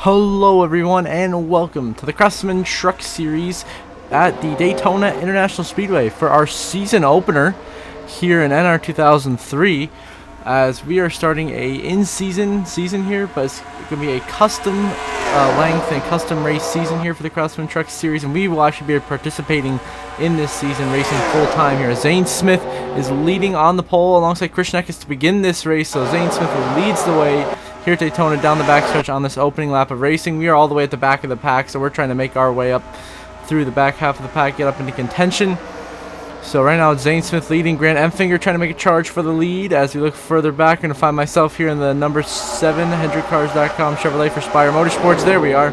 Hello everyone and welcome to the Craftsman Truck Series at the Daytona International Speedway for our season opener here in NR2003, as we are starting a in-season season here, but it's going to be a custom length and custom race season here for the Craftsman Truck Series, and we will actually be participating in this season racing full-time here. Zane Smith is leading on the pole alongside Chris Neckis to begin this race, so Zane Smith leads the way here at Daytona down the backstretch on this opening lap of racing. We are all the way at the back of the pack, so we're trying to make our way up through the back half of the pack, get up into contention. So right now it's Zane Smith leading, Grant Emfinger trying to make a charge for the lead. As we look further back, I'm going to find myself here in the number 7 HendrickCars.com Chevrolet for Spire Motorsports. There we are.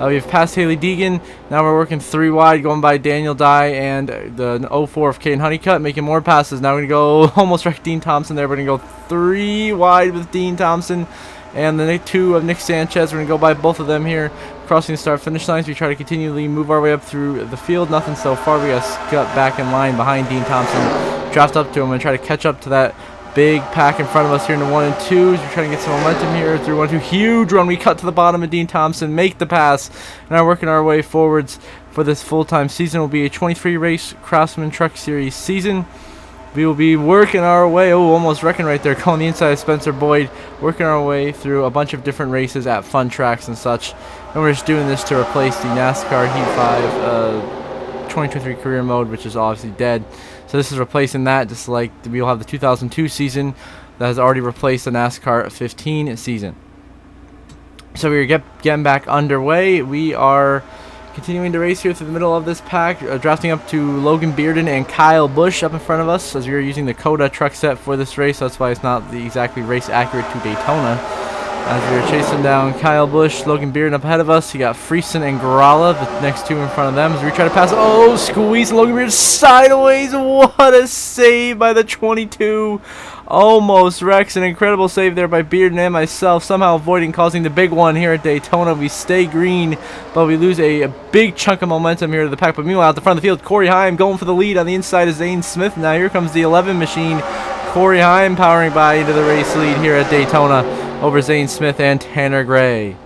We've passed Haley Deegan. Now we're working 3 wide, going by Daniel Dye and the 04 of Caden Honeycutt, making more passes. Now we're going to go almost wreck Dean Thompson there. We're going to go 3 wide with Dean Thompson and the 2 of Nick Sanchez. We're going to go by both of them here, crossing the start-finish lines. We try to continually move our way up through the field. Nothing so far. We got Scott back in line behind Dean Thompson. Draft up to him and try to catch up to that big pack in front of us here in the 1 and 2s. We're trying to get some momentum here through 1 2. Huge run. We cut to the bottom of Dean Thompson, make the pass, and are working our way forwards for this full-time season. Will be a 23-race Craftsman Truck Series season. We will be working our way, almost wrecking right there, calling the inside of Spencer Boyd, working our way through a bunch of different races at fun tracks and such. And we're just doing this to replace the NASCAR Heat 5 2023 career mode, which is obviously dead. So this is replacing that, just like we'll have the 2002 season that has already replaced the NASCAR 15 season. So we're getting back underway. We are continuing to race here through the middle of this pack, drafting up to Logan Bearden and Kyle Busch up in front of us, as we are using the Coda truck set for this race. So that's why it's not exactly race accurate to Daytona. As we are chasing down Kyle Busch, Logan Bearden up ahead of us. You got Friesen and Garala, the next 2 in front of them, as we try to pass. Oh, squeeze Logan Bearden sideways. What a save by the 22. Almost wrecks. An incredible save there by Bearden and myself, somehow avoiding causing the big one here at Daytona. We stay green, but we lose a big chunk of momentum here to the pack. But meanwhile, at the front of the field, Corey Heim going for the lead on the inside of Zane Smith. Now here comes the 11 machine. Corey Heim powering by into the race lead here at Daytona over Zane Smith and Tanner Gray.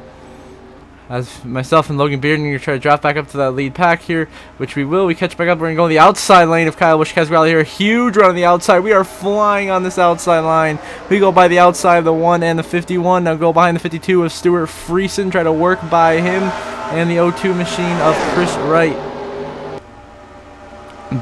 As myself and Logan Bearden are going to try to draft back up to that lead pack here, which we will. We catch back up. We're going to go in the outside lane of Kyle Busch Casgrally here. Huge run on the outside. We are flying on this outside line. We go by the outside of the 1 and the 51. Now go behind the 52 of Stuart Friesen. Try to work by him and the 02 machine of Chris Wright.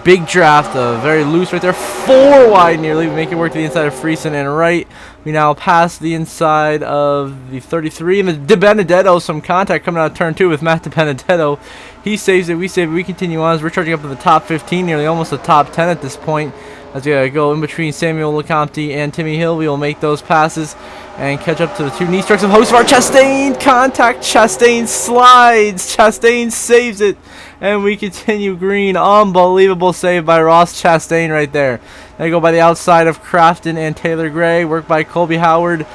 Big draft, very loose right there. 4 wide nearly. We make it work to the inside of Friesen and Wright. We now pass the inside of the 33 and the De Benedetto. Some contact coming out of turn 2 with Matt De Benedetto. He saves it. We save it. We continue on as we're charging up to the top 15, nearly almost the top 10 at this point. As we go in between Samuel LeCompte and Timmy Hill, we will make those passes and catch up to the 2 knee strikes of Hocevar. Chastain, contact. Chastain slides. Chastain saves it. And we continue green. Unbelievable save by Ross Chastain right there. They go by the outside of Crafton and Taylor Gray. Work by Colby Howard.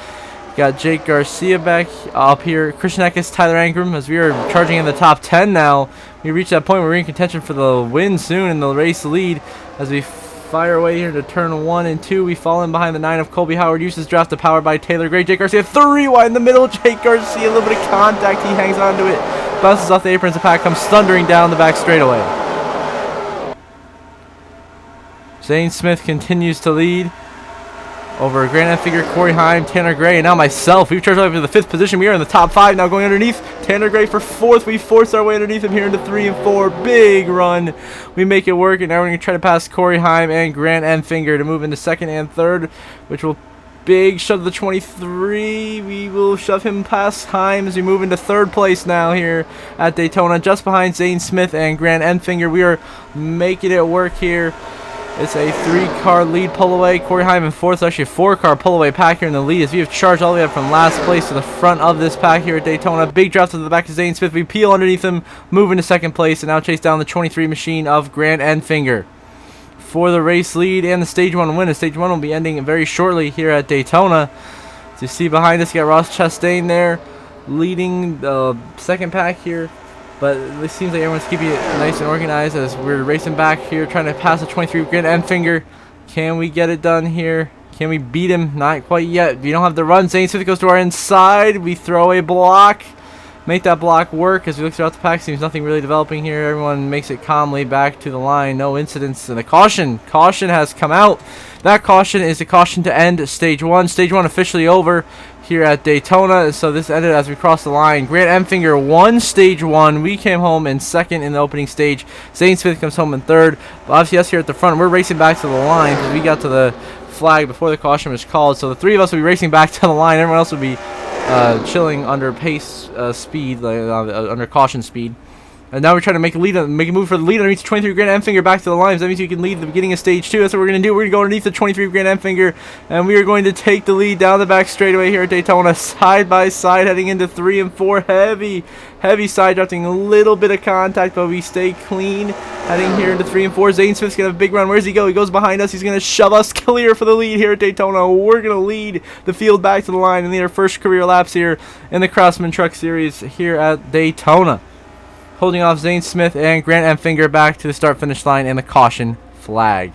Got Jake Garcia back up here. Christian Eckes, Tyler Ankrum, as we are charging in the top 10 now. We reach that point where we're in contention for the win soon in the race lead. As we fire away here to turn 1 and 2. We fall in behind the 9 of Colby Howard. Uses draft to power by Taylor Gray. Jake Garcia 3 wide in the middle. Jake Garcia, a little bit of contact. He hangs on to it. Bounces off the aprons. The pack comes thundering down the back straightaway. Zane Smith continues to lead over Grant Emfinger, Corey Heim, Tanner Gray, and now myself. We've charged over to the 5th position. We are in the top 5 now, going underneath Tanner Gray for 4th. We force our way underneath him here into 3 and 4. Big run. We make it work, and now we're going to try to pass Corey Heim and Grant Emfinger to move into 2nd and 3rd, which will big shove the 23. We will shove him past Heim as we move into 3rd place now here at Daytona, just behind Zane Smith and Grant Emfinger. We are making it work here. It's a 3-car lead pull away. Corey Heim in 4th. It's actually a 4-car pull away pack here in the lead, as we have charged all the way up from last place to the front of this pack here at Daytona. Big draft to the back of Zane Smith. We peel underneath him, move into 2nd place, and now chase down the 23 machine of Grant Emfinger for the race lead and the Stage 1 win. And Stage 1 will be ending very shortly here at Daytona. As you see behind us, you got Ross Chastain there leading the 2nd pack here. But it seems like everyone's keeping it nice and organized as we're racing back here, trying to pass the 23 Grant Emfinger. Can we get it done here? Can we beat him? Not quite yet. We don't have the run. Zane Smith goes to our inside. We throw a block. make that block work. As we look throughout the pack, seems nothing really developing here. Everyone makes it calmly back to the line. No incidents. And the caution has come out. That caution is the caution to end stage 1. Stage 1 officially over here at Daytona. So this ended as we crossed the line. Grant Enfinger won stage 1. We came home in second in the opening stage. Zane Smith comes home in third. But obviously us here at the front, we're racing back to the line because we got to the flag before the caution was called. So the three of us will be racing back to the line. Everyone else will be chilling under pace speed, under caution speed. And now we're trying to make a move for the lead underneath the 23 Grant Enfinger back to the lines. That means you can lead the beginning of stage 2. That's what we're going to do. We're going to go underneath the 23 Grant Enfinger, and we are going to take the lead down the back straightaway here at Daytona, side by side, heading into 3 and 4. Heavy side drafting, a little bit of contact, but we stay clean. Heading here into 3 and 4. Zane Smith's going to have a big run. Where's he go? He goes behind us. He's going to shove us clear for the lead here at Daytona. We're going to lead the field back to the line and lead our first career laps here in the Craftsman Truck Series here at Daytona. Holding off Zane Smith and Grant Enfinger back to the start-finish line and the caution flag.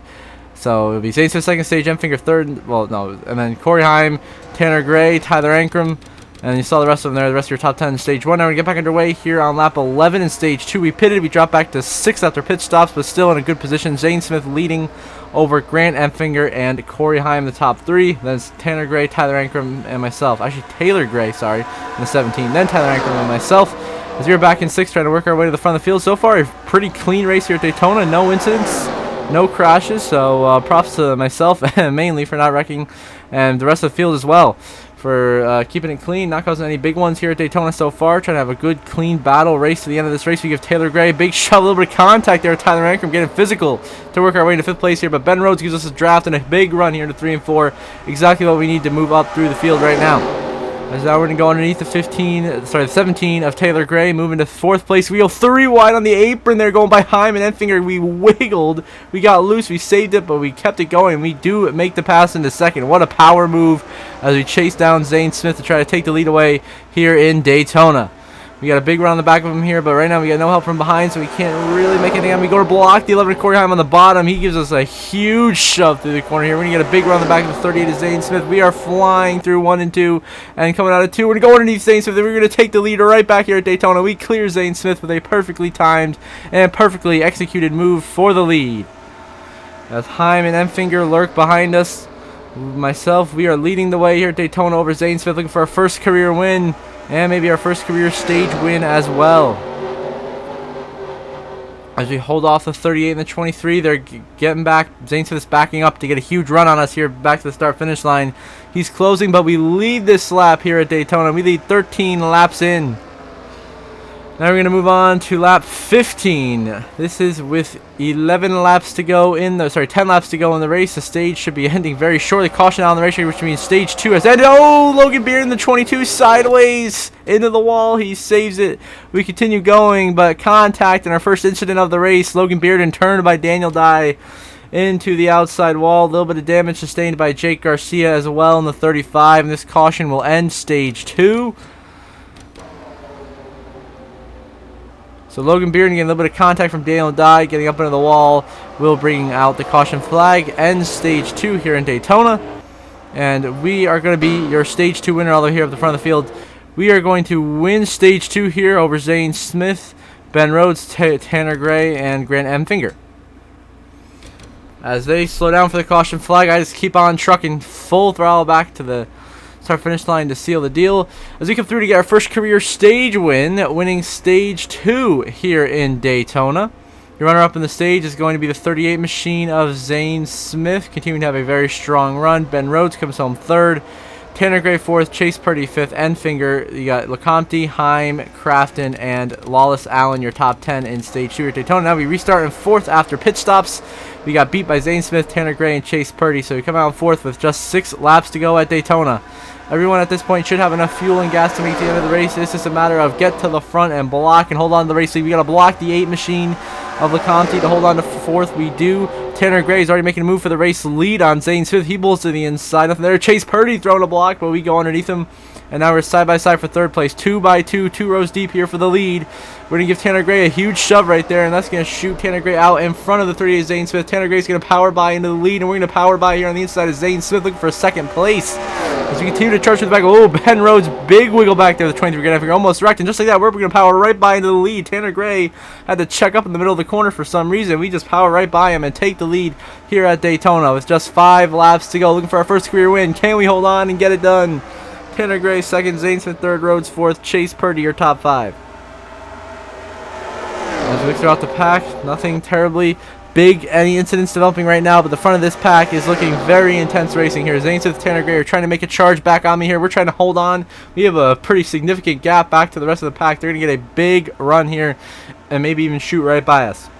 So it'll be Zane Smith second stage, Enfinger third. Well, no, and then Corey Heim, Tanner Gray, Tyler Ankrum, and you saw the rest of them there. The rest of your top 10 in stage 1. Now we're going to get back underway here on lap 11 in stage 2. We pitted. We dropped back to 6th after pit stops, but still in a good position. Zane Smith leading over Grant Enfinger and Corey Heim, the top 3. Then it's Tanner Gray, Tyler Ankrum, and myself. Actually, Taylor Gray, sorry, in the 17. Then Tyler Ankrum and myself. As we are back in 6th, trying to work our way to the front of the field. So far, a pretty clean race here at Daytona. No incidents, no crashes. So props to myself mainly for not wrecking, and the rest of the field as well for keeping it clean, not causing any big ones here at Daytona so far. Trying to have a good, clean battle race to the end of this race. We give Taylor Gray a big shove, a little bit of contact there. Tyler Ankrum getting physical to work our way into 5th place here. But Ben Rhodes gives us a draft and a big run here to 3 and 4. Exactly what we need to move up through the field right now. As now we're going to go underneath the 17 of Taylor Gray, moving to 4th place. We go 3 wide on the apron there, going by Heim and Enfinger. We wiggled. We got loose. We saved it, but we kept it going. We do make the pass into 2nd. What a power move as we chase down Zane Smith to try to take the lead away here in Daytona. We got a big run on the back of him here, but right now we got no help from behind, so we can't really make anything on. We go to block the 11 Corey Heim on the bottom. He gives us a huge shove through the corner here. We're going to get a big run on the back of the 38 of Zane Smith. We are flying through 1 and 2, and coming out of 2. We're going to go underneath Zane Smith. Then we're going to take the lead right back here at Daytona. We clear Zane Smith with a perfectly timed and perfectly executed move for the lead. As Heim and Enfinger lurk behind us, myself, we are leading the way here at Daytona over Zane Smith, looking for our first career win. And maybe our first career stage win as well. As we hold off the 38 and the 23, they're getting back. Zane Smith is backing up to get a huge run on us here back to the start-finish line. He's closing, but we lead this lap here at Daytona. We lead 13 laps in. Now we're going to move on to lap 15. This is with 11 laps to go in the, 10 laps to go in the race. The stage should be ending very shortly. Caution out on the racetrack, which means stage 2 has ended. Oh, Logan Beard in the 22 sideways into the wall. He saves it. We continue going, but contact in our first incident of the race. Logan Beard turned by Daniel Dye into the outside wall. A little bit of damage sustained by Jake Garcia as well in the 35. And this caution will end stage 2. So Logan Bearden getting a little bit of contact from Daniel Dye, getting up into the wall, will bring out the caution flag. Ends stage 2 here in Daytona. And we are going to be your stage 2 winner all the way here at the front of the field. We are going to win stage 2 here over Zane Smith, Ben Rhodes, Tanner Gray, and Grant Enfinger. As they slow down for the caution flag, I just keep on trucking full throttle back to the start-finish line to seal the deal. As we come through to get our first career stage win, winning stage 2 here in Daytona. Your runner-up in the stage is going to be the 38 machine of Zane Smith, continuing to have a very strong run. Ben Rhodes comes home 3rd. Tanner Gray 4th, Chase Purdy 5th, Enfinger. You got LeCompte, Heim, Crafton, and Lawless Allen, your top 10 in stage 2 at Daytona. Now we restart in 4th after pit stops. We got beat by Zane Smith, Tanner Gray, and Chase Purdy, so we come out in 4th with just 6 laps to go at Daytona. Everyone at this point should have enough fuel and gas to make the end of the race. It's just a matter of get to the front and block and hold on to the race lead. We got to block the 8 machine of LeCompte to hold on to 4th. We do. Tanner Gray is already making a move for the race lead on Zane Smith. He pulls to the inside. Nothing there. Chase Purdy throwing a block, but we go underneath him. And now we're side by side for 3rd place. 2 by 2, 2 rows deep here for the lead. We're going to give Tanner Gray a huge shove right there, and that's going to shoot Tanner Gray out in front of the 38 Zane Smith. Tanner Gray's going to power by into the lead, and we're going to power by here on the inside of Zane Smith looking for 2nd place. As we continue to charge to the back. Oh, Ben Rhodes, big wiggle back there. The 23 Grand Finger almost wrecked. And just like that, we're going to power right by into the lead. Tanner Gray had to check up in the middle of the corner for some reason. We just power right by him and take the lead here at Daytona with just 5 laps to go. Looking for our first career win. Can we hold on and get it done? Tanner Gray second, Zane Smith third, Rhodes fourth, Chase Purdy your top 5. As we look throughout the pack, nothing terribly big, any incidents developing right now, but the front of this pack is looking very intense racing here. Zane Smith, Tanner Gray are trying to make a charge back on me here. We're trying to hold on. We have a pretty significant gap back to the rest of the pack. They're going to get a big run here and maybe even shoot right by us.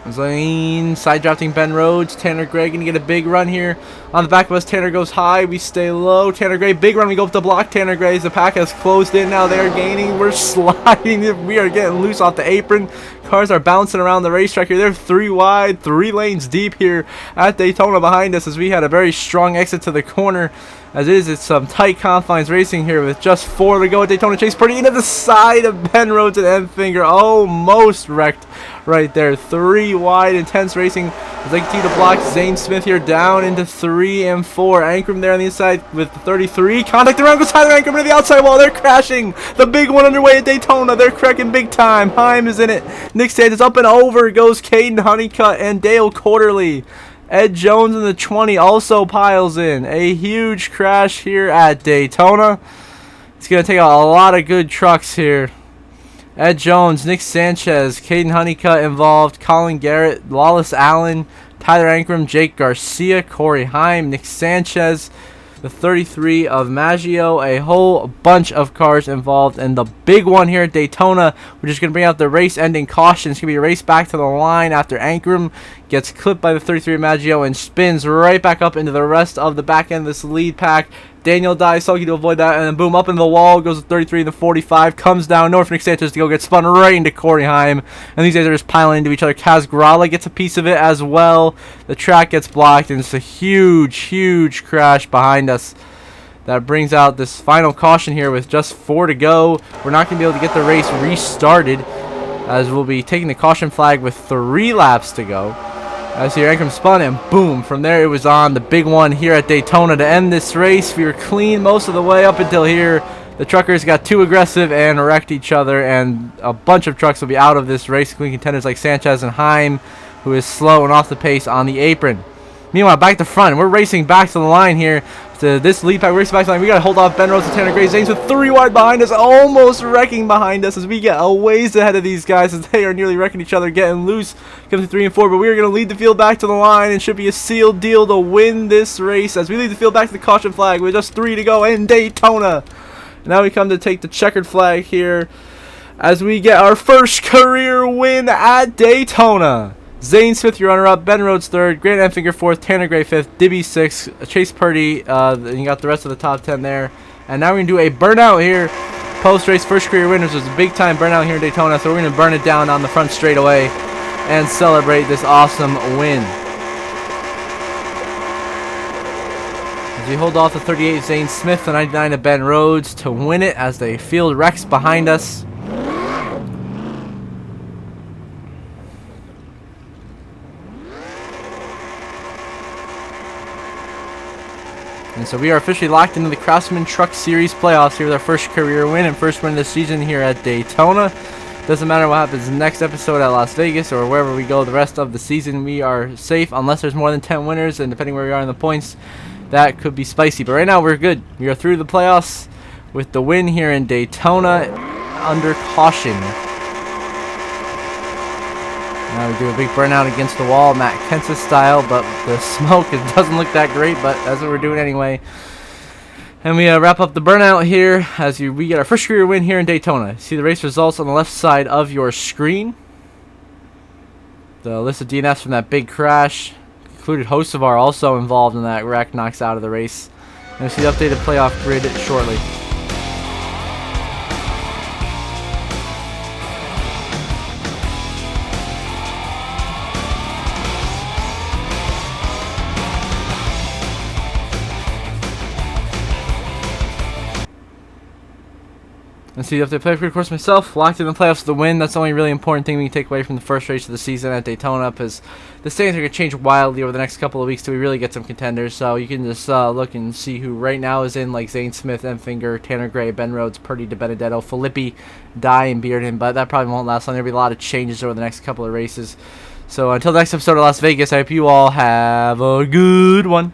Zane side drafting Ben Rhodes. Tanner Gray going to get a big run here on the back of us. Tanner goes high. We stay low. Tanner Gray, big run. We go up the block. Tanner Gray's the pack has closed in now. They're gaining. We're sliding. We are getting loose off the apron. Cars are bouncing around the racetrack here. They're 3 wide, 3 lanes deep here at Daytona behind us as we had a very strong exit to the corner. As it is, it's some tight confines racing here with just 4 to go at Daytona. Chase Purdy into the side of Ben Rhodes and end finger. Almost wrecked right there. 3 wide, intense racing as they continue to block Zane Smith here down into 3 and 4. Ankrum there on the inside with the 33. Contact around, goes Tyler Ankrum to the outside wall. They're crashing. The big one underway at Daytona. They're cracking big time. Heim is in it. Nick Sanchez up and over goes Caden Honeycutt and Dale Quarterly. Ed Jones in the 20 also piles in. A huge crash here at Daytona. It's going to take a lot of good trucks here. Ed Jones, Nick Sanchez, Caden Honeycutt involved, Colin Garrett, Lawless Allen, Tyler Ankrum, Jake Garcia, Corey Heim, Nick Sanchez, the 33 of Maggio, a whole bunch of cars involved. And the big one here at Daytona, we're just going to bring out the race-ending caution. It's going to be a race back to the line after Ankrum gets clipped by the 33 of Maggio and spins right back up into the rest of the back end of this lead pack. Daniel dies sulky to avoid that, and then boom, up in the wall goes the 33 and the 45, comes down north for Nick Sanchez to go get spun right into Corey Heim, and these guys are just piling into each other. Kaz Grala gets a piece of it as well. The track gets blocked, and it's a huge crash behind us. That brings out this final caution here with just 4 to go. We're not going to be able to get the race restarted, as we'll be taking the caution flag with 3 laps to go. As here, Ankrum spun and boom, from there it was on. The big one here at Daytona to end this race. We were clean most of the way up until here. The truckers got too aggressive and wrecked each other, and a bunch of trucks will be out of this race, including contenders like Sanchez and Heim, who is slow and off the pace on the apron. Meanwhile, back to front, we're racing back to the line here. To this lead pack, we're racing back to the line. We got to hold off Ben Rhodes and Tanner Gray. Zane's with 3 wide behind us, almost wrecking behind us as we get a ways ahead of these guys as they are nearly wrecking each other, getting loose. Comes to 3 and 4, but we are going to lead the field back to the line and should be a sealed deal to win this race as we lead the field back to the caution flag with just 3 to go in Daytona. Now we come to take the checkered flag here as we get our first career win at Daytona. Zane Smith, your runner-up. Ben Rhodes third. Grant Enfinger fourth. Tanner Gray fifth. Dibby sixth. Chase Purdy. You got the rest of the top 10 there. And now we're going to do a burnout here. Post-race first career win. This was a big-time burnout here in Daytona. So we're going to burn it down on the front straightaway and celebrate this awesome win. As we hold off the 38 Zane Smith, the 99 of Ben Rhodes to win it as they field wrecks behind us. And so we are officially locked into the Craftsman Truck Series playoffs here with our first career win and first win of the season here at Daytona. Doesn't matter what happens next episode at Las Vegas or wherever we go the rest of the season, we are safe unless there's more than 10 winners, and depending where we are in the points, that could be spicy. But right now we're good. We are through the playoffs with the win here in Daytona under caution. Now we do a big burnout against the wall, Matt Kenseth style, but the smoke, it doesn't look that great, but that's what we're doing anyway. And we wrap up the burnout here as we get our first career win here in Daytona. See the race results on the left side of your screen. The list of DNFs from that big crash. Included Hocevar also involved in that wreck, knocks out of the race. And we'll see the updated playoff grid shortly. And see if they play for, of course, myself. Locked in the playoffs to win. That's the only really important thing we can take away from the first race of the season at Daytona, because the standings are going to change wildly over the next couple of weeks till we really get some contenders. So you can just look and see who right now is in, like Zane Smith, Enfinger, Tanner Gray, Ben Rhodes, Purdy DiBenedetto, Filippi, Dye, and Bearden. But that probably won't last long. There'll be a lot of changes over the next couple of races. So until the next episode of Las Vegas, I hope you all have a good one.